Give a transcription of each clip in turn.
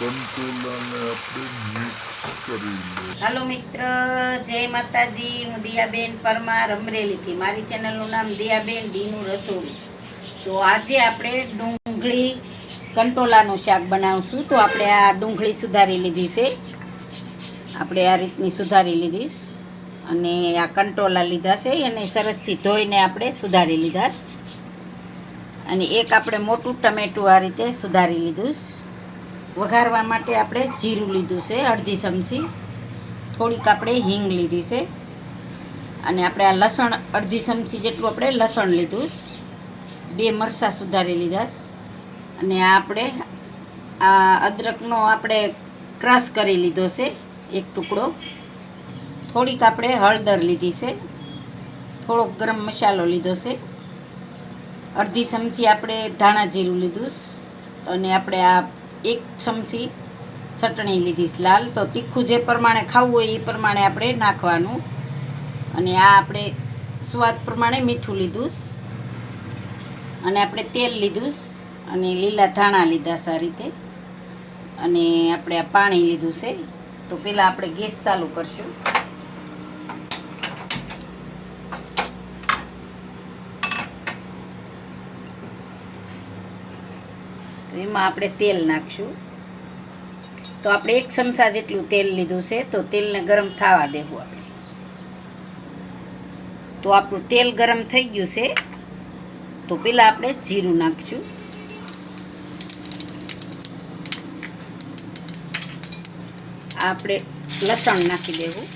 કંટોલાને આપણે મિક્સ કરી લઈએ. હાલો મિત્ર, જય માતાજી. હું દિયાબેન પરમાર અમરેલીથી. મારી ચેનલનું નામ દિયાબેન ડીનું રસોડું. તો આજે આપણે ડુંગળી કંટોલાનું શાક બનાવશું. તો આપણે આ ડુંગળી સુધારી લીધી છે, આપણે આ રીતની સુધારી લીધીશ, અને આ કંટોલા લીધા છે અને સરસથી ધોઈને આપણે સુધારી લીધા. અને એક આપણે મોટું ટમેટું આ રીતે સુધારી લીધું. વઘારવા માટે આપણે જીરું લીધું છે અડધી ચમચી, થોડીક આપણે હિંગ લીધી છે, અને આપણે આ લસણ અડધી ચમચી જેટલું આપણે લસણ લીધું, 2 મરચાં સુધારી લીધા, અને આ આપણે આ અદરકનો આપણે ક્રશ કરી લીધો છે એક ટુકડો, થોડીક આપણે હળદર લીધી છે, થોડોક ગરમ મસાલો લીધો છે, અડધી ચમચી આપણે ધાણા જીરું લીધું, અને આપણે આ 1 ચમચી ચટણી લીધી લાલ. તો તીખું જે પ્રમાણે ખાવું હોય એ પ્રમાણે આપણે નાખવાનું. અને આ આપણે સ્વાદ પ્રમાણે મીઠું લીધું, અને આપણે તેલ લીધું, અને લીલા ધાણા લીધા છે આ રીતે, અને આપણે આ પાણી લીધું છે. તો પહેલાં આપણે ગેસ ચાલુ કરશું. તો એમાં આપણે તેલ નાખશું. તો આપણે 1 ચમચા જેટલું તેલ લીધું છે. તો તેલને ગરમ થવા દેવું આપણે. તો આપણું તેલ ગરમ થઈ ગયું છે. તો પહેલાં આપણે જીરું નાખશું. આપણે લસણ નાખી દેવું,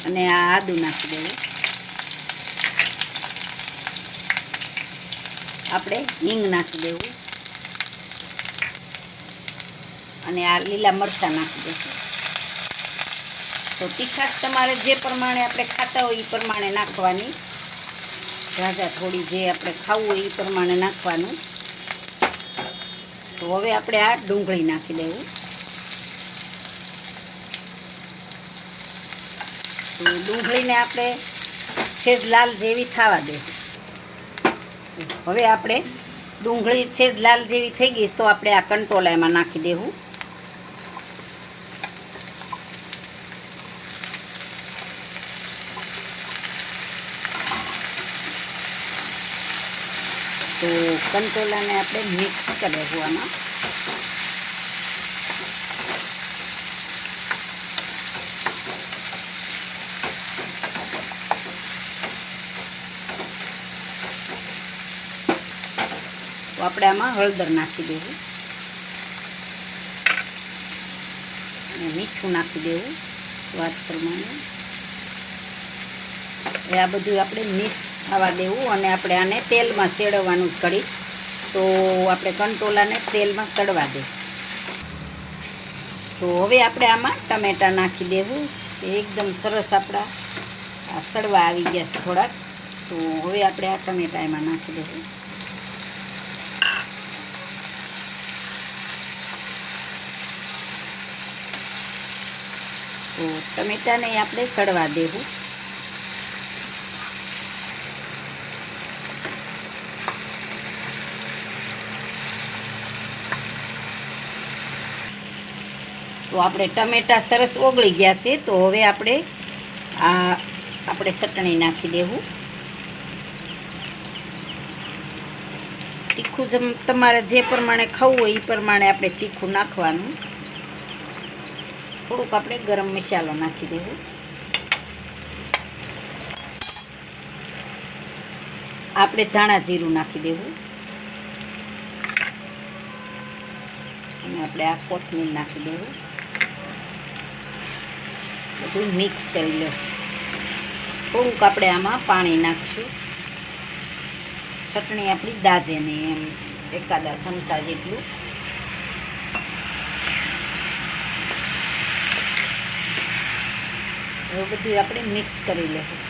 અને આ આદું નાખી દેવું. આપણે હિંગ નાખી દેવું, અને આ લીલા મરચાં નાખી દેવું. તો તીખાશ તમારે જે પ્રમાણે આપણે ખાતા હોય એ પ્રમાણે નાખવાની, ઝાઝા થોડી જે આપણે ખાવું હોય એ પ્રમાણે નાખવાનું. તો હવે આપણે આ ડુંગળી નાખી દેવું. તો ડુંગળીને આપણે સેજ લાલ જેવી થવા દેવું. હવે આપણે ડુંગળી સેજ લાલ જેવી થઈ ગઈ, તો આપણે આ કંટોલા એમાં નાખી દેવું. તો કંટોલાને આપણે મિક્સ કરી દેવું આમાં. તો આપણે આમાં હળદર નાખી દેવું, અને મીઠું નાખી દેવું સ્વાદ પ્રમાણે. હવે આ બધું આપણે મિક્સ થવા દેવું, અને આપણે આને તેલમાં સેડવવાનું કરી. તો આપણે કંટોલાને તેલમાં તળવા દે. તો હવે આપણે આમાં ટમેટાં નાખી દેવું. એકદમ સરસ આપણા આ સડવા આવી ગયા છે થોડાક. તો હવે આપણે આ ટમેટાં એમાં નાખી દેવું. તો ટમેટાને આપણે સડવા દેવું. તો આપણે ટમેટાં સરસ ઓગળી ગયા છે. તો હવે આપણે ચટણી નાખી દેવું. તીખું તમારે જે પ્રમાણે ખાવું હોય એ પ્રમાણે આપણે તીખું નાખવાનું. થોડુંક આપણે ગરમ મસાલો નાખી દેવું. આપણે ધાણા જીરું નાખી દેવું, અને આપણે આ કોથમીર નાખી દેવું. બધું મિક્સ કરી લો. થોડુંક આપણે આમાં પાણી નાખીશું. ચટણી આપણી દાજે નહીં એમ, એકાદા ચમચા જેટલું. હવે બધું આપણે મિક્સ કરી લેવું.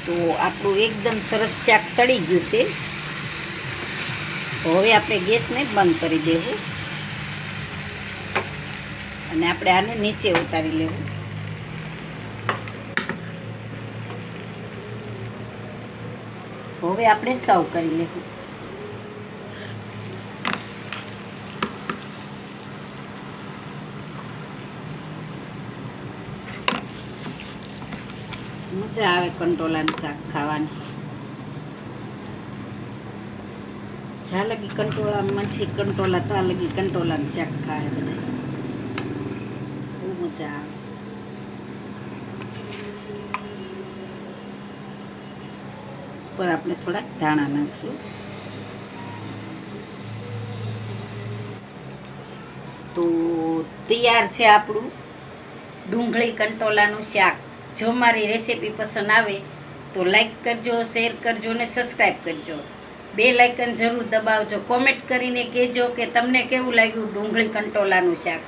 તો આપણું એકદમ સરસ શાક સડી ગયું છે. તો હવે આપણે ગેસને બંધ કરી દેવું. અને આપણે આને નીચે ઉતારી લેવું. હવે આપણે સર્વ કરી લેવું. મજા આવે કંટોલાનું શાક ખાવાની. જ્યાં લગી કંટોળા મચ્છી કંટોલા ત્યાં લગી કંટોલાનું શાક ખાય બધા. બહુ મજા આવે. ઉપર આપણે થોડાક ધાણા નાખશું. તો તૈયાર છે આપણું ડુંગળી કંટોલાનું શાક. જો મારી રેસીપી પસંદ આવે તો લાઈક કરજો, શેર કરજો અને સબસ્ક્રાઈબ કરજો. બેલ આઇકન જરૂર દબાવજો. કોમેન્ટ કરીને કહેજો કે તમને કેવું લાગ્યું ડુંગળી કંટોલાનું શાક.